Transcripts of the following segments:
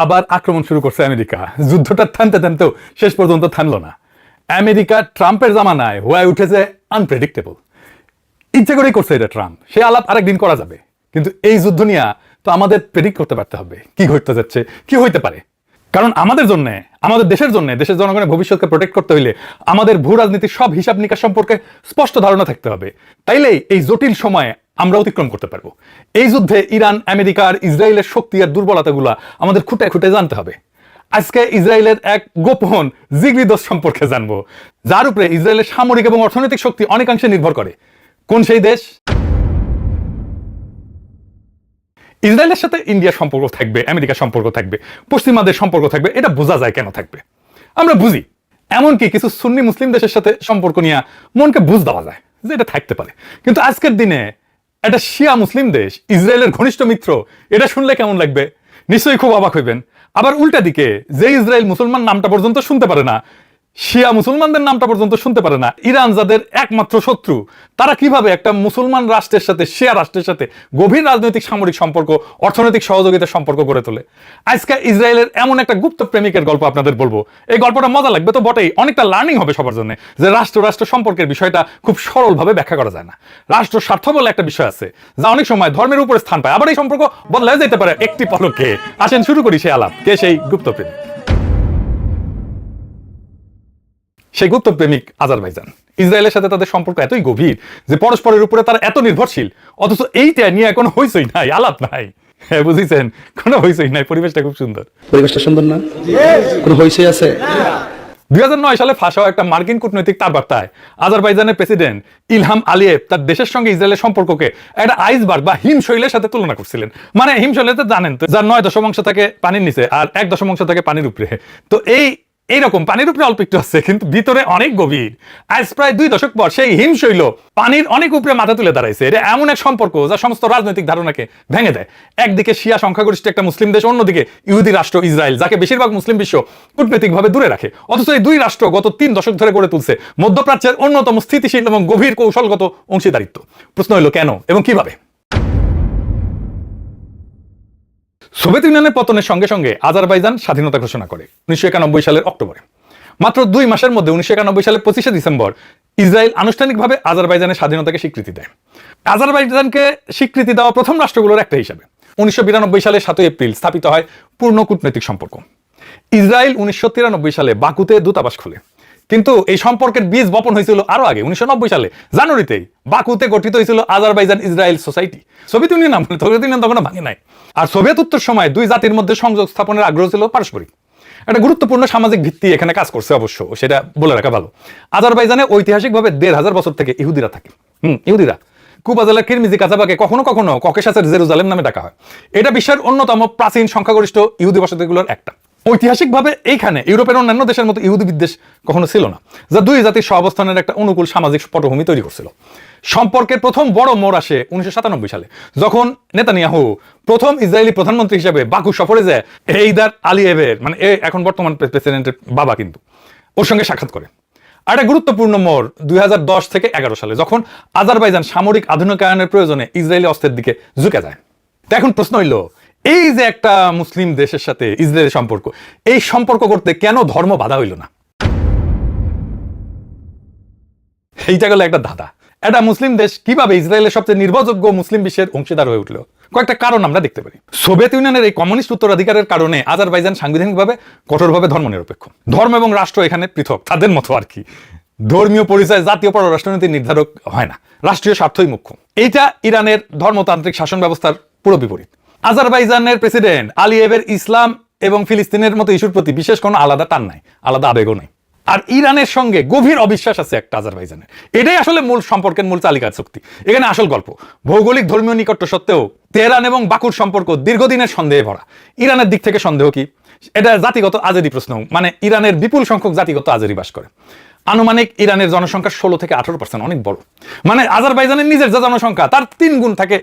আবার আক্রমণ শুরু করছে আমেরিকা। যুদ্ধটা থামতে থামতেও শেষ পর্যন্ত থামলো না। আমেরিকা ট্রাম্পের জামানায় হয়ে উঠেছে আনপ্রেডিক্টেবল। ইচ্ছে করেই করছে এটা ট্রাম্প। সে আলাপ আরেকদিন করা যাবে, কিন্তু এই যুদ্ধ নিয়ে তো আমাদের প্রেডিক্ট করতে পারতে হবে কি ঘটতে যাচ্ছে, কি হইতে পারে। কারণ আমাদের জন্য, আমাদের দেশের জন্য, দেশের জনগণের ভবিষ্যৎকে প্রোটেক্ট করতে হইলে আমাদের ভূ রাজনীতির সব হিসাব নিকাশ সম্পর্কে স্পষ্ট ধারণা থাকতে হবে। তাইলেই এই জটিল সময়ে আমরা অতিক্রম করতে পারবো। এই যুদ্ধে ইরান, আমেরিকা আর ইসরায়েলের শক্তি আর দুর্বলতাগুলো আমাদের খুঁটে খুঁটে জানতে হবে। আজকে ইসরায়েলের এক গোপন জিগরি দোষ সম্পর্কে জানবো, যার উপরে ইসরায়েলের সামরিক এবং অর্থনৈতিক শক্তি অনেকাংশে নির্ভর করে। কোন সেই দেশ? ইসরায়েলের সাথে ইন্ডিয়ার সম্পর্ক থাকবে, আমেরিকার সম্পর্ক থাকবে, পশ্চিমাদের সম্পর্ক থাকবে, এটা বোঝা যায় কেন থাকবে, আমরা বুঝি। এমনকি কিছু সুন্নি মুসলিম দেশের সাথে সম্পর্ক নিয়ে মনকে বুঝ দেওয়া যায় যে এটা থাকতে পারে। কিন্তু আজকের দিনে একটা শিয়া মুসলিম দেশ ইসরায়েলের ঘনিষ্ঠ মিত্র, এটা শুনলে কেমন লাগবে? নিশ্চয়ই খুব অবাক হইবেন। আবার উল্টা দিকে যে ইসরায়েল মুসলমান নামটা পর্যন্ত শুনতে পারে না, শিয়া মুসলমানদের নামটা পর্যন্ত শুনতে পারে না, ইরান যাদের একমাত্র শত্রু, তারা কিভাবে একটা মুসলমান রাষ্ট্রের সাথে, শিয়া রাষ্ট্রের সাথে গভীর রাজনৈতিক সামরিক সম্পর্ক, অর্থনৈতিক সহযোগিতার সম্পর্ক গড়ে তোলে। আজকে ইসরায়েলের এমন একটা গুপ্ত প্রেমিকের গল্প আপনাদের বলবো। এই গল্পটা মজা লাগবে তো বটেই, অনেকটা লার্নিং হবে সবার জন্য, যে রাষ্ট্র রাষ্ট্র সম্পর্কের বিষয়টা খুব সরলভাবে ব্যাখ্যা করা যায় না। রাষ্ট্র স্বার্থ বলে একটা বিষয় আছে, যা অনেক সময় ধর্মের উপরে স্থান পায়, আবার এই সম্পর্ক বদলে যেতে পারে একটি পলকে। আসেন শুরু করি সেই আলাপ। কে সেই গুপ্ত প্রেমিক? সেই গুপ্ত প্রেমিক আজারবাইজান। ইসরায়েলের সাথে তাদের সম্পর্ক এতই গভীর যে পরস্পরের উপরে তারা এত নির্ভরশীল, অথচ এইটা নিয়ে কোনো হইচই নাই, আলাপ নাই। হ্যাঁ, বুঝেছেন, কোনো হইচই নাই। পরিবেশটা খুব সুন্দর। পরিবেশটা সুন্দর না? কোনো হইচই আছে? 2009 সালে ফাঁস হওয়া একটা মার্কিন কূটনৈতিক তারবার্তায় আজারবাইজানের প্রেসিডেন্ট ইলহাম আলিয়েভ তার দেশের সঙ্গে ইসরায়েলের সম্পর্ককে একটা আইসবার্গ বা হিমশৈলের সাথে তুলনা করছিলেন। মানে হিমশৈলে তো জানেন তো, যার 9 দশমাংশ থাকে পানির নিচে আর 1 দশমাংশ থাকে পানির উপরে। তো এইরকম পানির উপরে অল্প একটু আছে, কিন্তু ভিতরে অনেক গভীর। আজ প্রায় 2 দশক পর সেই হিমশৈল পানির অনেক উপরে মাথা তুলে দাঁড়াইছে। এটা এমন এক সম্পর্ক যা সমস্ত রাজনৈতিক ধারণাকে ভেঙে দেয়। একদিকে শিয়া সংখ্যাগরিষ্ঠ একটা মুসলিম দেশ, অন্যদিকে ইহুদি রাষ্ট্র ইসরায়েল, যাকে বেশিরভাগ মুসলিম বিশ্ব কূটনৈতিকভাবে দূরে রাখে। অথচ এই দুই রাষ্ট্র গত 3 দশক ধরে গড়ে তুলছে মধ্যপ্রাচ্যের অন্যতম স্থিতিশীল এবং গভীর কৌশলগত অংশীদারিত্ব। প্রশ্ন হলো কেন এবং কিভাবে? সোভিয়েত ইউনিয়নের পতনের সঙ্গে সঙ্গে আজারবাইজান স্বাধীনতা ঘোষণা করে 1991 সালের অক্টোবরে। মাত্র 2 মাসের মধ্যে 1991 সালের 25শে ডিসেম্বর ইসরায়েল আনুষ্ঠানিকভাবে আজারবাইজানের স্বাধীনতাকে স্বীকৃতি দেয়। আজারবাইজানকে স্বীকৃতি দেওয়া প্রথম রাষ্ট্রগুলোর একটা হিসাবে 1992 সালের 7 এপ্রিল স্থাপিত হয় পূর্ণ কূটনৈতিক সম্পর্ক। ইসরায়েল 1993 সালে বাকুতে দূতাবাস খোলে। কিন্তু এই সম্পর্কের বীজ বপন হয়েছিল আরো আগে। 1990 সালে জানুয়ারিতেই বাকুতে গঠিত হয়েছিল Azerbaijan Israel society. Soviet union নাম, সোভিয়েত ইউনিয়ন তখন ভাঙে নাই। আর সোভিয়েত উত্তর সময় দুই জাতির মধ্যে সংযোগ স্থাপনের আগ্রহ ছিল পারস্পরিক। একটা গুরুত্বপূর্ণ সামাজিক ভিত্তি এখানে কাজ করছে, অবশ্য সেটা বলে রাখা ভালো। আজারবাইজানে ঐতিহাসিকভাবে 1500 বছর থেকে ইহুদিরা থাকে। ইহুদিরা কুবা জেলার কিরমিজি কাজাবাকে কখনো কখনো ককেশাসের জেরুজালেম নামে ডাকা হয়। এটা বিশ্বের অন্যতম প্রাচীন সংখ্যাগরিষ্ঠ ইহুদি বসতিগুলোর একটা। ঐতিহাসিকভাবে এইখানে ইউরোপের অন্যান্য দেশের মতো ইহুদি বিদ্বেষ কখনো ছিল না, যা দুই জাতির সহাবস্থানের একটা অনুকূল সামাজিক পটভূমি তৈরি করছিল। সম্পর্কের প্রথম বড় মোড় আসে 1997 সালে, যখন নেতানিয়াহু প্রথম ইসরায়েলি প্রধানমন্ত্রী হিসেবে বাকু সফরে যায় এইদার আলিয়েভের, মানে এখন বর্তমান প্রেসিডেন্টের বাবা, কিন্তু ওর সঙ্গে সাক্ষাৎ করে। আর একটা গুরুত্বপূর্ণ মোড় 2010 থেকে 11 সালে, যখন আজারবাইজান সামরিক আধুনিকায়নের প্রয়োজনে ইসরায়েলি অস্ত্রের দিকে ঝুঁকে যায়। তো এখন প্রশ্ন হইল, এই যে একটা মুসলিম দেশের সাথে ইসরায়েলের সম্পর্ক, এই সম্পর্ক করতে কেন ধর্ম বাধা হইল না? এইটা গেল একটা ধাঁধা। একটা মুসলিম দেশ কিভাবে ইসরায়েলের সবচেয়ে নির্ভরযোগ্য মুসলিম বিশ্বের অংশীদার হয়ে উঠল? কয়েকটা কারণ আমরা দেখতে পারি। সোভিয়েত ইউনিয়নের এই কমিউনিস্ট উত্তরাধিকারের কারণে আজারবাইজান সাংবিধানিকভাবে কঠোরভাবে ধর্মনিরপেক্ষ। ধর্ম এবং রাষ্ট্র এখানে পৃথক, তাদের মতো আর কি। ধর্মীয় পরিচয় জাতীয় পররাষ্ট্রনীতির নির্ধারক হয় না, রাষ্ট্রীয় স্বার্থই মুখ্য। এইটা ইরানের ধর্মতান্ত্রিক শাসন ব্যবস্থার পুরো বিপরীত। আজারবাইজানের প্রেসিডেন্ট আলিয়েভের ইসলাম এবং ফিলিস্তিনের মতো ইস্যুর প্রতি বিশেষ কোনো আলাদা টান নাই, আলাদা আবেগও নাই। আর ইরানের সঙ্গে গভীর অবিশ্বাস আছে একটা আজারবাইজানের। এটাই আসলে মূল সম্পর্কের মূল চালিকার শক্তি। এখানে আসল গল্প। ভৌগোলিক ধর্মীয় নিকট্য সত্ত্বেও তেহরান এবং বাকুর সম্পর্ক দীর্ঘদিনের সন্দেহে ভরা। ইরানের দিক থেকে সন্দেহ কি? এটা জাতিগত আজেরি প্রশ্ন। মানে ইরানের বিপুল সংখ্যক জাতিগত আজেরি বাস করে। আনুমানিক ইরানের জনসংখ্যা 16 থেকে 18%, অনেক বড়। মানে আজারবাইজানের নিজের যে জনসংখ্যা তার 3 গুণ থাকে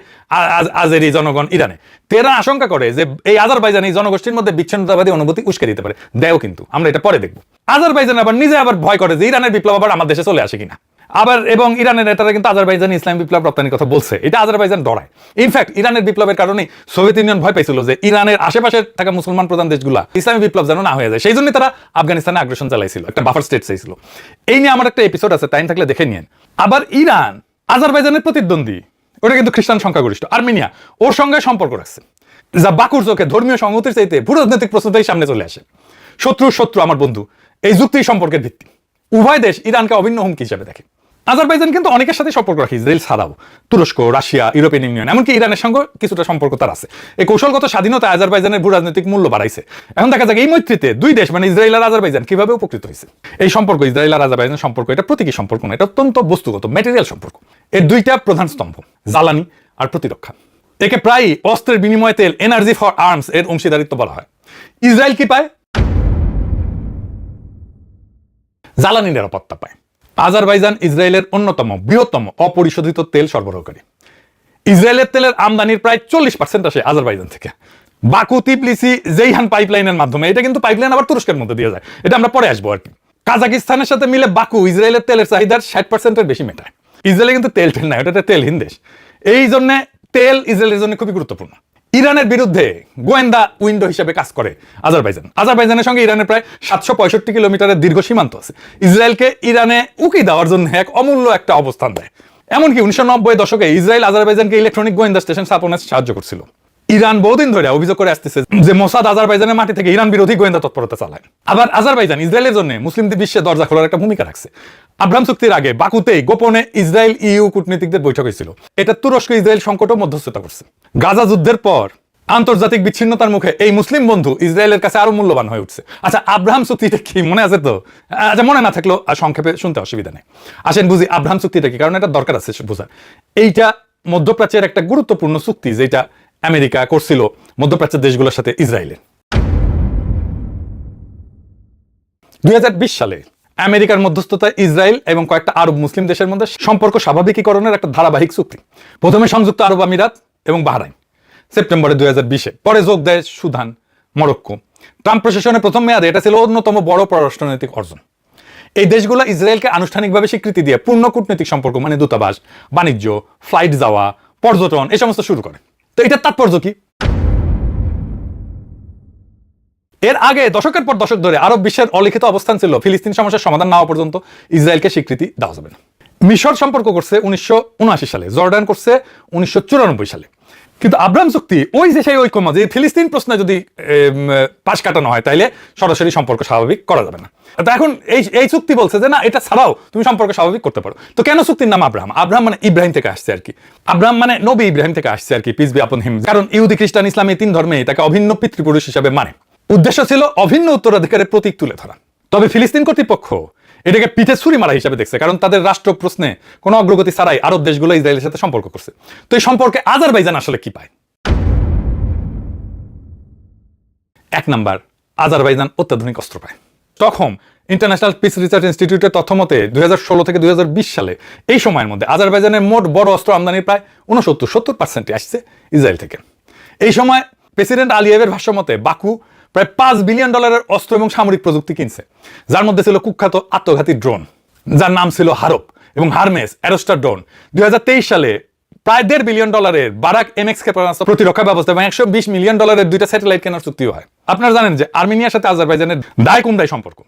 আজেরি জনগণ ইরানে। তেহরান আশঙ্কা করে যে এই আজারবাইজানি জনগোষ্ঠীর মধ্যে বিচ্ছিন্নতাবাদী অনুভূতি উস্কে দিতে পারে। দেও কিন্তু, আমরা এটা পরে দেখব। আজারবাইজান আবার নিজে ভয় করে যে ইরানের বিপ্লব আবার আমার দেশে চলে আসে কিনা। আবার এবং ইরানের নেতারা কিন্তু আজারবাইজানি ইসলামী বিপ্লব রপ্তানির কথা বলছে, এটা আজারবাইজান ডরায়। ইনফ্যাক্ট ইরানের বিপ্লবের কারণে সোভিয়েত ইউনিয়ন ভয় পাইছিল যে ইরানের আশেপাশে থাকা মুসলমান প্রধান দেশগুলা ইসলামী বিপ্লব যেন না হয়ে যায়, সেই জন্য তারা আফগানিস্তানে আগ্রাসন চালাইছিল, একটা বাফার স্টেট চাইছিল। এই নিয়ে আমার একটা এপিসোড আছে, টাইম থাকলে দেখে নিন। আবার ইরান আজারবাইজানের প্রতিদ্বন্দ্বী, ওটা কিন্তু খ্রিস্টান সংখ্যাগরিষ্ঠ আর্মেনিয়া, ওর সঙ্গে সম্পর্ক রাখছে, যা বাকুর চোখে ধর্মীয় সংহতির চাইতে ভূরাজনৈতিক প্রস্তুতির সামনে চলে আসে। শত্রু আমার বন্ধু, এই যুক্তি সম্পর্কের ভিত্তি। উভয় দেশ ইরানকে অভিন্ন হুমকি হিসেবে দেখে। আজারবাইজান কিন্তু অনেকের সাথে সম্পর্ক রাখে, ইসরায়েল ছাড়াও তুরস্ক, রাশিয়া, ইউরোপিয়ান ইউনিয়ন, এমনকি ইরানের সঙ্গে কিছুটা সম্পর্ক তার আছে। এই কৌশলগত স্বাধীনতা আজারবাইজানের ভূরাজনৈতিক মূল্য বাড়াইছে। এখন দেখা যাক এই মৈত্রীতে দুই দেশ মানে ইসরায়েল আর আজারবাইজান কিভাবে উপকৃত হয়েছে। এই সম্পর্ক, ইসরায়েল আর আজারবাইজান সম্পর্ক, এটা প্রতীকী সম্পর্ক না, এটা অত্যন্ত বস্তুগত ম্যাটেরিয়াল সম্পর্ক। এর দুইটা প্রধান স্তম্ভ, জ্বালানি আর প্রতিরক্ষা। একে প্রায় অস্ত্রের বিনিময়ে তেল, এনার্জি ফর আর্মস এর অংশীদারিত্ব বলা হয়। ইসরায়েল কি পায়? জ্বালানি নিরাপত্তা পায়। আজারবাইজান ইসরায়েলের অন্যতম বৃহত্তম অপরিশোধিত তেল সরবরাহকারী। ইসরায়েলের তেলের আমদানির প্রায় 40% আসে আজারবাইজান থেকে। বাকু তিবলিসি জেইহান পাইপলাইনের মাধ্যমে, এটা কিন্তু পাইপলাইন আবার তুরস্কের মধ্যে দিয়ে যায়, এটা আমরা পরে আসবো আর কি। কাজাকিস্তানের সাথে মিলে বাকু ইসরায়েলের তেলের চাহিদার 60%-এর বেশি মেটায়। ইসরায়েলে কিন্তু তেল না, এটা তেলহীন দেশ। এই জন্য তেল ইসরায়েলের জন্য খুবই গুরুত্বপূর্ণ। ইরানের বিরুদ্ধে গোয়েন্দা উইন্ডো হিসেবে কাজ করে আজারবাইজান। আজারবাইজানের সঙ্গে ইরানের প্রায় 765 কিলোমিটারের দীর্ঘ সীমান্ত আছে। ইসরায়েলকে ইরানে উকি দেওয়ার জন্য এক অমূল্য একটা অবস্থান দেয়। এমনকি 1990 দশকে ইসরায়েল আজারবাইজানকে ইলেকট্রনিক গোয়েন্দা স্টেশন স্থাপনে সাহায্য করছিল। ইরান বহুদিন ধরে অভিযোগ করে আসতেছে যে মোসাদ আজারবাইজানের মাটি থেকে ইরান বিরোধী গোয়েন্দা তৎপরতা চালায়। আবার আজারবাইজান ইসরায়েলের জন্য মুসলিম বিশ্বে দরজা খোলার একটা ভূমিকা রাখছে। আব্রাহাম চুক্তির আগে বাকুতেই গোপনে ইসরায়েল ইউ কূটনীতিকদের বৈঠক হয়েছিল। এটা তুরস্ক ইসরায়েল সংকটও মধ্যস্থতা করছে। গাজা যুদ্ধের পর আন্তর্জাতিক বিচ্ছিন্নতার মুখে এই মুসলিম বন্ধু ইসরায়েলের কাছে আরো মূল্যবান হয়ে উঠছে। আচ্ছা, আব্রাহাম চুক্তিটা কি মনে আছে তো? আচ্ছা, মনে না থাকলেও সংক্ষেপে শুনতে অসুবিধা নেই। আসেন বুঝি আব্রাহাম চুক্তিটা কি, কারণ এটা দরকার আছে বোঝার। এইটা মধ্যপ্রাচ্যের একটা গুরুত্বপূর্ণ চুক্তি, যেটা আমেরিকা করছিল মধ্যপ্রাচ্যের দেশগুলোর সাথে ইসরায়েলের। 2020 সালে আমেরিকার মধ্যস্থতায় ইসরায়েল এবং কয়েকটা আরব মুসলিম দেশের মধ্যে সম্পর্ক স্বাভাবিকীকরণের একটা ধারাবাহিক চুক্তি। প্রথমে সংযুক্ত আরব আমিরাত এবং বাহরাইন সেপ্টেম্বরে 2020-এ, পরে যোগ দেয় সুদান, মরক্কো। ট্রাম্প প্রশাসনের প্রথম মেয়াদে এটা ছিল অন্যতম বড় পররাষ্ট্রনৈতিক অর্জন। এই দেশগুলো ইসরায়েলকে আনুষ্ঠানিকভাবে স্বীকৃতি দিয়ে পূর্ণ কূটনৈতিক সম্পর্ক মানে দূতাবাস, বাণিজ্য, ফ্লাইট যাওয়া, পর্যটন এই সমস্ত শুরু করে। তো এটার তাৎপর্য কি? এর আগে দশকের পর দশক ধরে আরব বিশ্বের অলিখিত অবস্থান ছিল ফিলিস্তিন সমস্যার সমাধান না হওয়া পর্যন্ত ইসরায়েলকে স্বীকৃতি দেওয়া যাবে না। মিশর সম্পর্ক করছে 1979 সালে, জর্ডান করছে 1994 সালে। কিন্তু আব্রাহাম চুক্তি ওই যে সেই ঐক্যমত, যে ফিলিস্তিন প্রশ্নে যদি পাশ কাটানো হয় তাইলে সরাসরি সম্পর্ক স্বাভাবিক করা যাবে না। তো এখন এই চুক্তি বলছে যে না, এটা ছাড়াও তুমি সম্পর্ক স্বাভাবিক করতে পারো। তো কেন চুক্তির নাম আব্রাহাম? আব্রাহাম মানে ইব্রাহিম থেকে আসছে আর কি। আব্রাহাম মানে নবী ইব্রাহিম থেকে আসছে আর কি, পিস বি আপন হিম। কারণ ইহুদি, খ্রিস্টান, ইসলাম এই তিন ধর্মে তাকে অভিন্ন পিতৃপুরুষ হিসাবে মানে। উদ্দেশ্য ছিল অভিন্ন উত্তরাধিকারের প্রতীক তুলে ধরা। তবে ফিলিস্তিন কর্তৃপক্ষ এটাকে পিঠে ছুরি মারা হিসাবে দেখছে, কারণ তাদের রাষ্ট্র প্রশ্নে কোনো অগ্রগতি ছাড়াই আরব দেশগুলো ইসরায়েলের সাথে সম্পর্ক করছে। তো এই সম্পর্কে আজারবাইজান আসলে কি পায়? এক নাম্বার, আজারবাইজান অত্যাধুনিক অস্ত্র পায়। তখন ইন্টারন্যাশনাল পিস রিসার্চ ইনস্টিটিউটের তথ্য মতে 2016 থেকে 2020 সালে এই সময়ের মধ্যে আজারবাইজানের মোট বড় অস্ত্র আমদানির প্রায় 69-70% আসছে ইসরায়েল থেকে। এই সময় প্রেসিডেন্ট আলিয়েভের ভাষ্য মতে বাকু প্রায় $5 বিলিয়ন অস্ত্র এবং সামরিক প্রযুক্তি কিনছে, যার মধ্যে ছিল কুখ্যাত আত্মঘাতী ড্রোন যার নাম ছিল হারপ এবং হারমেস অ্যারোস্টার ড্রোন। 2023 সালে প্রায় $1.5 বিলিয়ন বারাক MX ক্ষেপণাস্ত্র প্রতিরক্ষা ব্যবস্থা এবং $120 মিলিয়ন দুইটা স্যাটেলাইট কেনার চুক্তিও হয়। আপনারা জানেন যে আর্মেনিয়ার সাথে আজারবাইজানের দায় কোন দায় সম্পর্ক,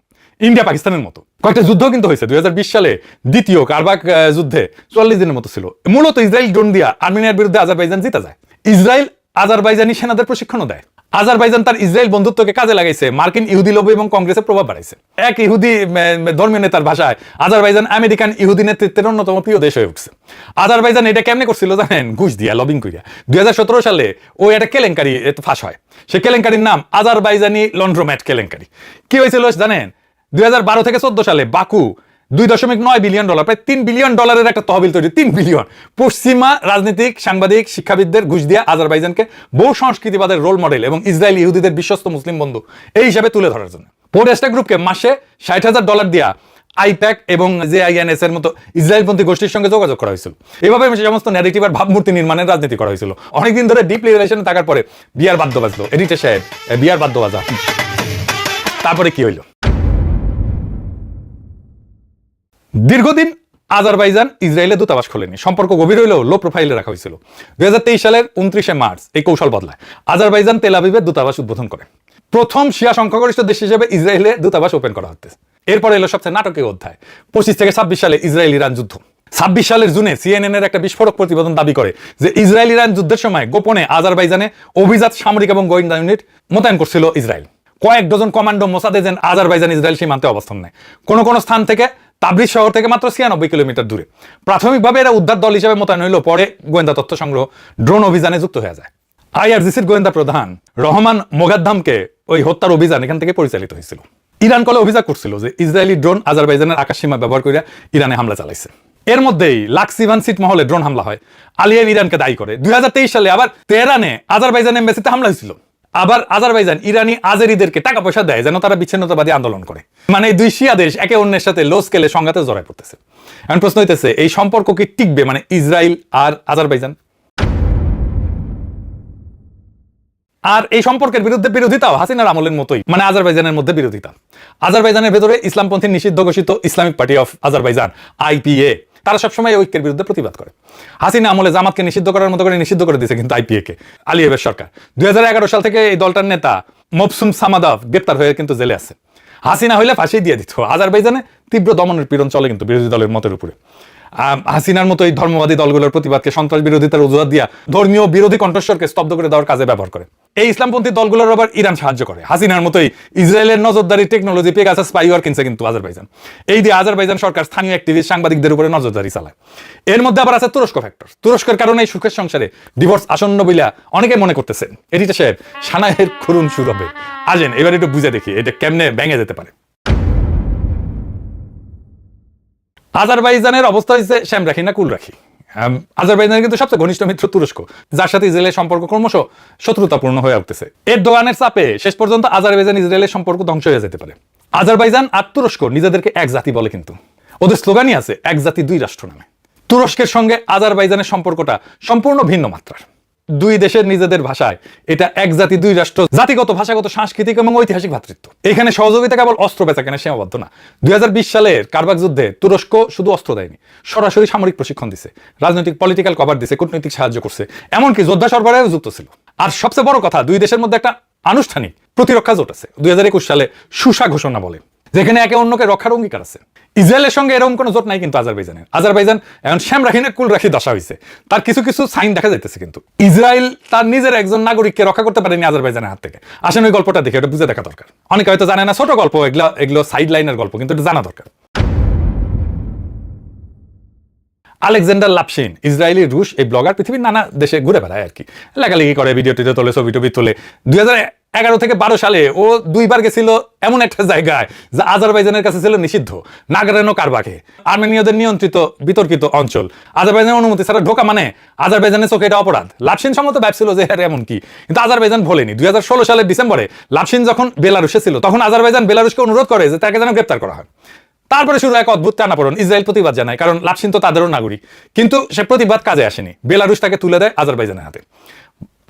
ইন্ডিয়া পাকিস্তানের মতো। কয়েকটা যুদ্ধ কিন্তু হয়েছে। 2020 সালে দ্বিতীয় কারবাক যুদ্ধে 40 দিনের মতো ছিল। মূলত ইসরায়েল ড্রোন দিয়া আর্মেনিয়ার বিরুদ্ধে আজারবাইজান জিতা যায়। ইসরায়েল আজারবাইজানি সেনাদের প্রশিক্ষণও দেয়। আজারবাইজান তার ইসরায়েল বন্ধুত্বকে কাজে লাগাইছে, মার্কিন ইহুদি লবি এবং কংগ্রেসের প্রভাব বাড়াইছে। এক ইহুদি ধর্মীয় নেতার ভাষায় আজারবাইজান আমেরিকান ইহুদি নেতৃত্বের অন্যতম প্রিয় দেশ হয়ে উঠছে। আজারবাইজান এটা কেমনে করছিল জানেন? ঘুষ দিয়া, লবিং করিয়া। 2017 সালে ও একটা কেলেঙ্কারি ফাঁস হয়। সে কেলেঙ্কারির নাম আজারবাইজানি লন্ড্রোম্যাট কেলেঙ্কারি। কি হয়েছিল জানেন? 2012 থেকে 14 সালে বাকু $2.9 বিলিয়ন প্রায় $3 বিলিয়ন একটা তহবিল তৈরি, 3 বিলিয়ন পশ্চিমা রাজনীতিক, সাংবাদিক, শিক্ষাবিদদের ঘুষ দিয়ে আজারবাইজানকে বহু সংস্কৃতিবাদের রোল মডেল এবং ইসরায়েল ইহুদিদের বিশ্বস্ত মুসলিম বন্ধু এই হিসাবে তুলে ধরার জন্য পোডেস্টা গ্রুপকে মাসে $60,000 দিয়া আইপ্যাক এবং JINS এর মতো ইসরায়েলপন্থী গোষ্ঠীর সঙ্গে যোগাযোগ করা হয়েছিল। এভাবে সমস্ত ন্যারেটিভ আর ভাবমূর্তি নির্মাণের রাজনীতি করা হয়েছিল। অনেকদিন ধরে ডিপলি রিলেশনে থাকার পরে বিয়ার বাদ্য বাজলো, এডিটর সাহেব বিয়ার বাদ্য বাজা। তারপরে কি হইল? দীর্ঘদিন আজারবাইজান ইসরায়েলে দূতাবাস খোলেনি, সম্পর্ক গভীর হইলেও লো প্রোফাইলে রাখা হয়েছিল। 2023 সালের 29 মার্চ এই কৌশল বদলায়, আজারবাইজান তেল আবিবের দূতাবাস উদ্বোধন করে। প্রথম শিয়া সংখ্যাগরিষ্ঠ দেশ হিসেবে ইসরায়েলে দূতাবাস ওপেন করা হচ্ছে। এরপরে এলো সবচেয়ে নাটকীয় অধ্যায়, 25 থেকে 26 সালে ইসরায়েল ইরান যুদ্ধ। 26 সালের জুনে CNN এর একটা বিস্ফোরক প্রতিবেদন দাবি করে যে ইসরায়েল ইরান যুদ্ধের সময় গোপনে আজারবাইজানে অভিজাত সামরিক এবং গোয়েন্দা ইউনিট মোতায়েন করছিল ইসরায়েল। কয়েক dozen commando Mossad agent Azerbaijan Israel সীমান্তে অবস্থান নেয়, কোন স্থান থেকে তাবরিজ শহর থেকে মাত্র 96 কিলোমিটার দূরে। প্রাথমিকভাবে এরা উদ্ধার দল হিসেবে মোতায়েন হইল, পরে গোয়েন্দা তথ্য সংগ্রহ ড্রোন অভিযানে যুক্ত হয়ে যায়। IRGCর গোয়েন্দা প্রধান রহমান মোগাদ্দামকে ওই হত্যার অভিযান এখান থেকে পরিচালিত হয়েছিল। ইরান কলে অভিযোগ করছিল যে ইসরায়েলি ড্রোন আজারবাইজানের আকাশসীমা ব্যবহার করে ইরানে হামলা চালাইছে। এর মধ্যেই লাক্সিভান সিটমহলে ড্রোন হামলা হয়, আলিয়েভ ইরানকে দায়ী করে। 2023 সালে আবার তেহরানে আজারবাইজান এমবাসিতে হামলা হয়েছিল। আবার আজারবাইজান ইরানি আজেরিদেরকে টাকা পয়সা দেয় যেন তারা বিচ্ছিন্নতাবাদী আন্দোলন করে। মানে দুই শিয়া দেশ একে অন্যের সাথে লো স্কেলে সংঘাতে জড়ায় পড়তেছে। এখন প্রশ্ন হইতেছে, এই সম্পর্ক কি টিকবে, মানে ইসরায়েল আর আজারবাইজান? আর এই সম্পর্কের বিরুদ্ধে বিরোধিতাও হাসিনার আমলের মতোই, মানে আজারবাইজানের মধ্যে বিরোধিতা। আজারবাইজানের ভেতরে ইসলামপন্থী নিষিদ্ধ ঘোষিত Islamic party of Azerbaijan IPA, তারা সবসময় ঐক্যের বিরুদ্ধে প্রতিবাদ করে। হাসিনা আমলে জামাতকে নিষিদ্ধ করার মতো করে নিষিদ্ধ করে দিয়েছে কিন্তু IPA কে, আলিয়েভের সরকার। 2011 সাল থেকে এই দলটার নেতা মবসুম সামাদাভ গ্রেপ্তার হয়ে কিন্তু জেলে আছে। হাসিনা হইলে ফাঁসি দিয়ে দিত। আজারবাইজানে তীব্র দমনের পীড়ন চলে কিন্তু বিরোধী দলের মতের উপরে। হাসিনার মতো এই ধর্মবাদী দলগুলোর প্রতিবাদকে সন্ত্রাস বিরোধিতার অজুহাত দিয়া ধর্মীয় বিরোধী কণ্ঠস্বরকে স্তব্ধ করে দেওয়ার কাজে ব্যবহার করে। এই ইসলামপন্থী দলগুলোর আবার ইরান সাহায্য করে। হাসিনার মতোই ইসরায়েলের নজরদারি টেকনোলজি পেগাসাস স্পাইওয়ার কিনছে কিন্তু আজারবাইজান। এই দিয়ে আজারবাইজান সরকার স্থানীয় অ্যাক্টিভিস্ট সাংবাদিকদের উপরে নজরদারি চালায়। এর মধ্যে আবার আছে তুরস্ক ফ্যাক্টর। তুরস্কের কারণে এই সুখের সংসারে ডিভোর্স আসন্ন বইলা অনেকে মনে করতেছেন। এডিটা সাহেব, সানায়ের করুণ সুর হবে। আসেন এবার একটু বুঝে দেখি এটা কেমনে ভেঙে যেতে পারে। আজারবাইজানের অবস্থা হচ্ছে শ্যাম রাখি না কুল রাখি। আজারবাইজানের কিন্তু সবচেয়ে ঘনিষ্ঠ মিত্র তুরস্ক, যার সাথে ইসরায়েলের সম্পর্ক ক্রমশ শত্রুতাপূর্ণ হয়ে উঠতেছে। এর দোকানের চাপে শেষ পর্যন্ত আজারবাইজান ইসরায়েলের সম্পর্ক ধ্বংস হয়ে যেতে পারে। আজারবাইজান আর তুরস্ক নিজেদেরকে এক জাতি বলে, কিন্তু ওদের স্লোগানই আছে এক জাতি দুই রাষ্ট্র নামে। তুরস্কের সঙ্গে আজারবাইজানের সম্পর্কটা সম্পূর্ণ ভিন্ন মাত্রার। দুই দেশের নিজেদের ভাষায় এটা এক জাতি দুই রাষ্ট্র, জাতিগত ভাষাগত সাংস্কৃতিক এবং ঐতিহাসিক ভ্রাতৃত্ব। এখানে সহযোগিতা কেবল অস্ত্র বেচা কেনা সীমাবদ্ধ না। 2020 সালের কারবাক যুদ্ধে তুরস্ক শুধু অস্ত্র দেয়নি, সরাসরি সামরিক প্রশিক্ষণ দিছে, রাজনৈতিক পলিটিক্যাল কভার দিছে, কূটনৈতিক সাহায্য করছে, এমনকি যোদ্ধা সরবরাহে যুক্ত ছিল। আর সবচেয়ে বড় কথা, দুই দেশের মধ্যে একটা আনুষ্ঠানিক প্রতিরক্ষা জোট আছে 2021 সালে সুসা ঘোষণা বলে, যেখানে একে অন্যকে রক্ষার অঙ্গীকার আছে। ইসরায়েলের সঙ্গে এরকম কোনো জোট নাই কিন্তু আজারবাইজানের। আজারবাইজান এখন শ্যাম রাখি না কুল রাখি দশা হয়েছে। তার কিছু কিছু সাইন দেখা যাইতেছে, কিন্তু ইসরায়েল তার নিজের একজন নাগরিককে রক্ষা করতে পারেনি আজারবাইজানের হাত থেকে। আসেন ওই গল্পটা দেখে এটা বুঝে দেখা দরকার। অনেকে হয়তো জানে না, ছোট গল্প এগুলো সাইড লাইনের গল্প, কিন্তু এটা জানা দরকার। আলেকজান্ডার লাপশিন, ইসরায়েলি রুশ এই ব্লগার, পৃথিবীর নানা দেশে ঘুরে বেড়ায় আর কি, লেখালেখি করে, ভিডিও টিডিও তোলে, ছবি টবি তোলে। 2011 থেকে 12 সালে ও 2 বার গেছিল এমন একটা জায়গায় যা আজারবাইজানের কাছে ছিল নিষিদ্ধ, নাগরানো কারবাকে, আর্মেনীয়দের নিয়ন্ত্রিত বিতর্কিত অঞ্চল। আজারবাইজানের অনুমতি ছাড়া ঢোকা মানে আজারবাইজানের চোখে এটা অপরাধ। লাপশিন সম্মত ভাবছিল যে হ্যাঁ এমন কি, কিন্তু আজারবাইজান বলেনি। 2016 সালের ডিসেম্বরে লাপশিন যখন বেলারুশে ছিল, তখন আজারবাইজান বেলারুশকে অনুরোধ করে যে তাকে যেন গ্রেপ্তার করা হয়। তারপরে শুরু এক অদ্ভুত টানাপোড়েন। ইসরায়েল প্রতিবাদ জানায়, কারণ লাপশিন তো তাদেরও নাগরিক, কিন্তু সে প্রতিবাদ কাজে আসেনি। বেলারুশ তাকে তুলে দেয় আজারবাইজানের হাতে।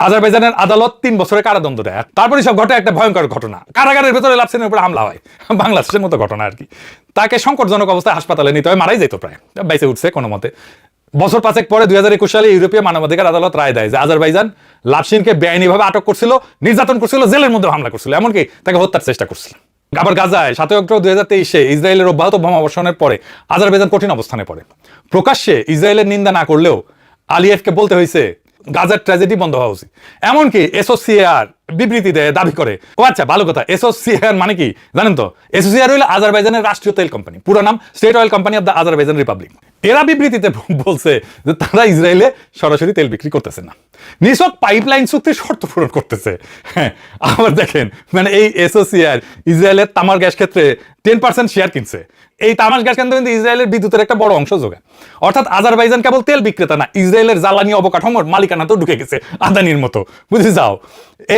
আজারবাইজানের আদালত 3 বছরের কারাদণ্ড দেয়। তারপরে সব ঘটে একটা ভয়ঙ্কর ঘটনা, কারাগারের ভেতরে লাপশিনের উপরে হামলা হয়, বাংলাদেশের মতো ঘটনা আর কি। তাকে সংকটজনক অবস্থায় হাসপাতালে নিতে হয়, মারাই যেত প্রায়, বাইসে উঠছে কোনো মতে। বছর 5 পরে 2021 সালে ইউরোপীয় মানবাধিকার আদালত রায় দেয় যে আজারবাইজান লাপশিনকে বেআইনিভাবে আটক করছিল, নির্যাতন করছিল, জেলের মধ্যে হামলা করছিল, এমনকি তাকে হত্যার চেষ্টা করছিল। আবার গাজায় 7 অক্টোবর 2023 ইসরায়েলের অব্যাহত বোমাবর্ষণের পরে আজারবাইজান কঠিন অবস্থানে পড়ে। প্রকাশ্যে ইসরায়েলের নিন্দা না করলেও আলিয়েভকে বলতে হয়েছে গাজার ট্র্যাজেডি বন্ধ হওয়া উচিত। এমনকি এসওসিএআর বিবৃতি দেয়, দাবি করে। ও আচ্ছা, ভালো কথা। এসওসিএআর মানে কি জানেন তো? এসওসিএআর হলো আজারবাইজানের রাষ্ট্রীয় তেল কোম্পানি, পুরো নাম state oil company of the Azerbaijan Republic. এরা বিবৃতিতে বলছে যে তারা ইসরায়েলে সরাসরি তেল বিক্রি করতেছে না, নিছক পাইপলাইন চুক্তির শর্ত পূরণ করতেছে। হ্যাঁ, আবার দেখেন, মানে এই এসওসিএআর ইসরায়েলের তামার গ্যাস ক্ষেত্রে 10% শেয়ার কিনছে। এই তামার গ্যাস কেন্দ্র কিন্তু ইসরায়েলের বিদ্যুতের একটা বড় অংশ যোগায়। অর্থাৎ আজারবাইজান কেবল তেল বিক্রেতা না, ইসরায়েলের জ্বালানি অবকাঠামোর মালিকানাতেও ঢুকে গেছে আদানির মতো, বুঝে যাও।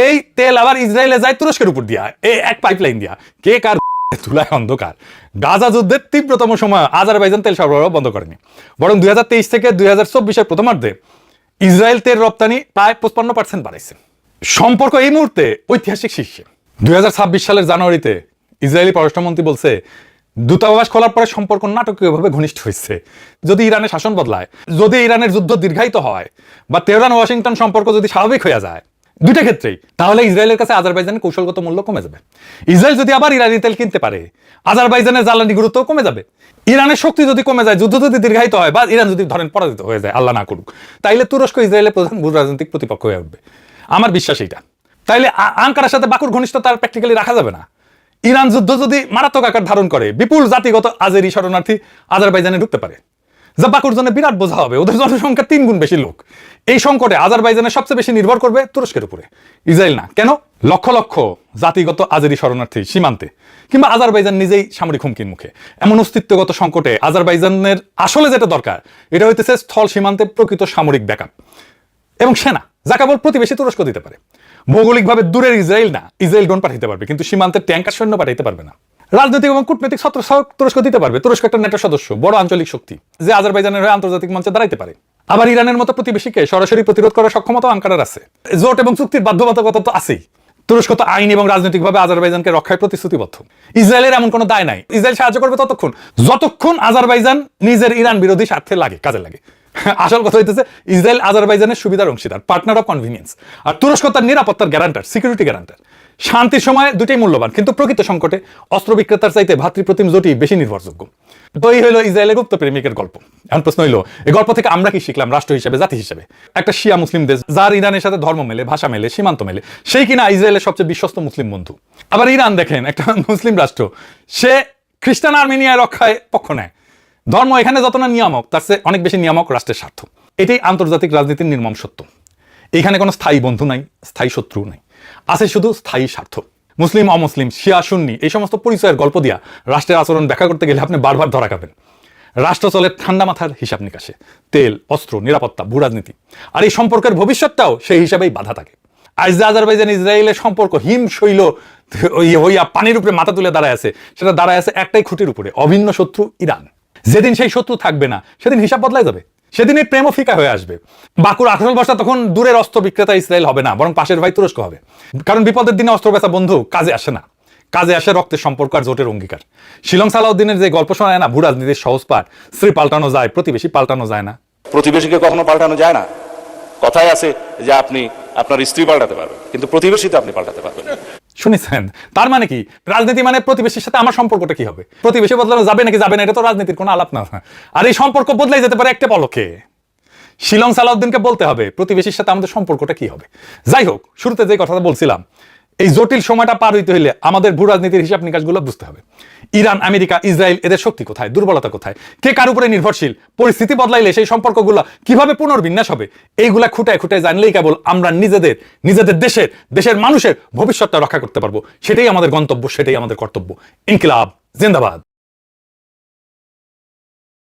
এই তেল আবার ইসরায়েলে যায় তুরস্কের উপর দিয়া, এই এক পাইপলাইন দিয়া। কে কার তুলায় অন্ধকার। গাজা যুদ্ধের তীব্রতম সময় আজারবাইজান তেল সরবরাহ বন্ধ করেনি, বরং 2023 থেকে 2024 প্রথমার্ধে ইসরায়েল তেল রপ্তানি প্রায় 55% বাড়াইছে। সম্পর্ক এই মুহূর্তে ঐতিহাসিক শীর্ষে। 2026 সালের জানুয়ারিতে ইসরায়েলি পররাষ্ট্রমন্ত্রী বলছে দূতাবাস খোলার পরে সম্পর্ক নাটকীয়ভাবে ঘনিষ্ঠ হয়েছে। যদি ইরানের শাসন বদলায়, যদি ইরানের যুদ্ধ দীর্ঘায়িত হয়, বা তেহরান ওয়াশিংটন সম্পর্ক যদি স্বাভাবিক হয়ে যায়, দুইটা ক্ষেত্রেই, তাহলে ইসরায়েলের কাছে আজারবাইজানের কৌশলগত মূল্য কমে যাবে। ইসরায়েল যদি আবার ইরানি তেল কিনতে পারে, আজারবাইজানের জ্বালানি গুরুত্ব কমে যাবে। ইরানের শক্তি যদি কমে যায়, যুদ্ধ যদি দীর্ঘায়িত হয়, বা ইরান যদি ধরেন পরাজিত হয়ে যায়, আল্লাহ না করুক, তাইলে তুরস্ক ইসরায়েলের প্রধান ভূ রাজনৈতিক প্রতিপক্ষ হয়ে উঠবে। আমার বিশ্বাস এইটা। তাইলে আঙ্কারার সাথে বাকুর ঘনিষ্ঠতা প্র্যাকটিক্যালি রাখা যাবে না। ইরান যুদ্ধ যদি মারাত্মক আকার ধারণ করে, বিপুল জাতিগত আজেরি শরণার্থী আজারবাইজানে ঢুকতে পারে, যা বাকুর জন্য বিরাট বোঝা হবে। ওদের জনসংখ্যা 3 গুণ বেশি লোক। এই সংকটে আজারবাইজানের সবচেয়ে বেশি নির্ভর করবে তুরস্কের উপরে, ইসরায়েল না। কেন? লক্ষ লক্ষ জাতিগত আজেরি শরণার্থী সীমান্তে, কিংবা আজারবাইজান নিজেই সামরিক হুমকির মুখে। এমন অস্তিত্বগত সংকটে আজারবাইজানের আসলে যেটা দরকার, এটা হইতেছে স্থল সীমান্তে প্রকৃত সামরিক ব্যাকআপ এবং সেনা, যা কেবল প্রতিবেশী তুরস্ক দিতে পারে। ভৌগোলিকভাবে দূরের ইসরায়েল না, ইসরায়েল ড্রোন পাঠাতে পারবে, কিন্তু সীমান্তে ট্যাঙ্কার সৈন্য পাঠাতে পারবে না। রাজনৈতিক এবং কূটনৈতিক ছত্র তুরস্ক দিতে পারবে। তুরস্ক একটা নেটো সদস্য, বড় আঞ্চলিক শক্তি, যে আজারবাইজানের হয়ে আন্তর্জাতিক মঞ্চে দাঁড়াইতে পারে। আবার ইরানের মতো প্রতিবেশীকে সরাসরি প্রতিরোধ করার সক্ষমতা আঙ্কারার আছে। জোট এবং চুক্তির বাধ্যবাধকতা তো আছেই। তুরস্ক তো আইন এবং রাজনৈতিকভাবে আজারবাইজানকে রক্ষায় প্রতিশ্রুতিবদ্ধ। ইসরায়েলের এমন কোনো দায় নাই। ইসরায়েল সাহায্য করবে যতক্ষণ আজারবাইজান নিজের ইরান বিরোধী স্বার্থে কাজে লাগে। আসল কথা হইতেছে, ইসরায়েল আজারবাইজানের সুবিধার অংশীদার, পার্টনার অফ কনভিনিয়েন্স। আর তুরস্ক তার নিরাপত্তার গ্যারান্টার, সিকিউরিটি গ্যারান্টার। শান্তির সময় দুটাই মূল্যবান, কিন্তু প্রকৃত সংকটে অস্ত্র বিক্রেতার চাইতে ভাতৃপ্রতিম জোটই বেশি নির্ভরযোগ্য। তো এই হলো ইসরায়েলের গুপ্ত প্রেমিকের গল্প। এখন প্রশ্ন হইলো, এই গল্প থেকে আমরা কি শিখলাম রাষ্ট্র হিসেবে, জাতি হিসেবে? একটা শিয়া মুসলিম দেশ, যার ইরানের সাথে ধর্ম মেলে, ভাষা মেলে, সীমান্ত মেলে, সেই কিনা ইসরায়েলের সবচেয়ে বিশ্বস্ত মুসলিম বন্ধু। আবার ইরান দেখেন, একটা মুসলিম রাষ্ট্র, সে খ্রিস্টান আর্মেনিয়া রক্ষায় পক্ষ নেয়। ধর্ম এখানে যত না নিয়ামক, তার চেয়ে অনেক বেশি নিয়ামক রাষ্ট্রের স্বার্থ। এটাই আন্তর্জাতিক রাজনীতির নির্মম সত্য। এখানে কোনো স্থায়ী বন্ধু নাই, স্থায়ী শত্রু নাই, আছে শুধু স্থায়ী স্বার্থ। মুসলিম অমুসলিম, শিয়া সুন্নি, এই সমস্ত পরিচয়ের গল্প দিয়া রাষ্ট্রের আচরণ ব্যাখ্যা করতে গেলে আপনি বারবার ধরা খাবেন। রাষ্ট্র চলে ঠান্ডা মাথার হিসাব নিকাশে, তেল, অস্ত্র, নিরাপত্তা, ভূ রাজনীতি। আর এই সম্পর্কের ভবিষ্যৎটাও সেই হিসাবেই বাধা থাকে। আজ যে আজারবাইজান ইসরায়েলের সম্পর্ক হিমশৈল হইয়া পানির উপরে মাথা তুলে দাঁড়ায় আছে, সেটা দাঁড়ায় আছে একটাই খুঁটির উপরে, অভিন্ন শত্রু ইরান। যেদিন সেই শত্রু থাকবে না, সেদিন হিসাব বদলাই যাবে। সেদিন এই প্রেমও ফিকা হয়ে আসবে। বাকুর 18 বর্ষা তখন দূরের অস্ত্র বিক্রেতা ইসরায়েল হবে না, বরং পাশের ভাই তুরস্ক হবে। কারণ বিপদের দিনে অস্ত্র বেচা বন্ধু কাজে আসে না, কাজে আসে রক্তের সম্পর্ক আর জোটের অঙ্গীকার। শিলং সালাউদ্দিনের যে গল্প শোনায় না, ভূ রাজনীতির সহজ পাঠ, স্ত্রী পাল্টানো যায়, প্রতিবেশী পাল্টানো যায় না। প্রতিবেশীকে কখনো পাল্টানো যায় না। কথায় আছে যে আপনি আপনার স্ত্রী পাল্টাতে পারবেন, কিন্তু প্রতিবেশী তো আপনি পাল্টাতে পারবেন না। শুনেছেন? তার মানে কি? রাজনীতি মানে প্রতিবেশীর সাথে আমার সম্পর্কটা কি হবে? প্রতিবেশী বদলানো যাবে নাকি যাবে না, এটা তো রাজনীতির কোনো আলাপ না। আর এই সম্পর্ক বদলাই যেতে পারে একটা পলকে। শিলং সালাউদ্দিনকে বলতে হবে প্রতিবেশীর সাথে আমাদের সম্পর্কটা কি হবে। যাই হোক, শুরুতে যে কথাটা বলছিলাম, এই জটিল সময়টা পার হইতে হইলে আমাদের ভূ রাজনীতির হিসাব নিকাশগুলো বুঝতে হবে। ইরান, আমেরিকা, ইসরায়েল, এদের শক্তি কোথায়, দুর্বলতা কোথায়, কে কার উপরে নির্ভরশীল, পরিস্থিতি বদলাইলে সেই সম্পর্কগুলো কিভাবে পুনর্বিন্যাস হবে, এইগুলা খুঁটায় খুঁটায় জানলেই কেবল আমরা নিজেদের দেশের মানুষের ভবিষ্যৎটা রক্ষা করতে পারবো। সেটাই আমাদের গন্তব্য, সেটাই আমাদের কর্তব্য। ইনকিলাব জিন্দাবাদ।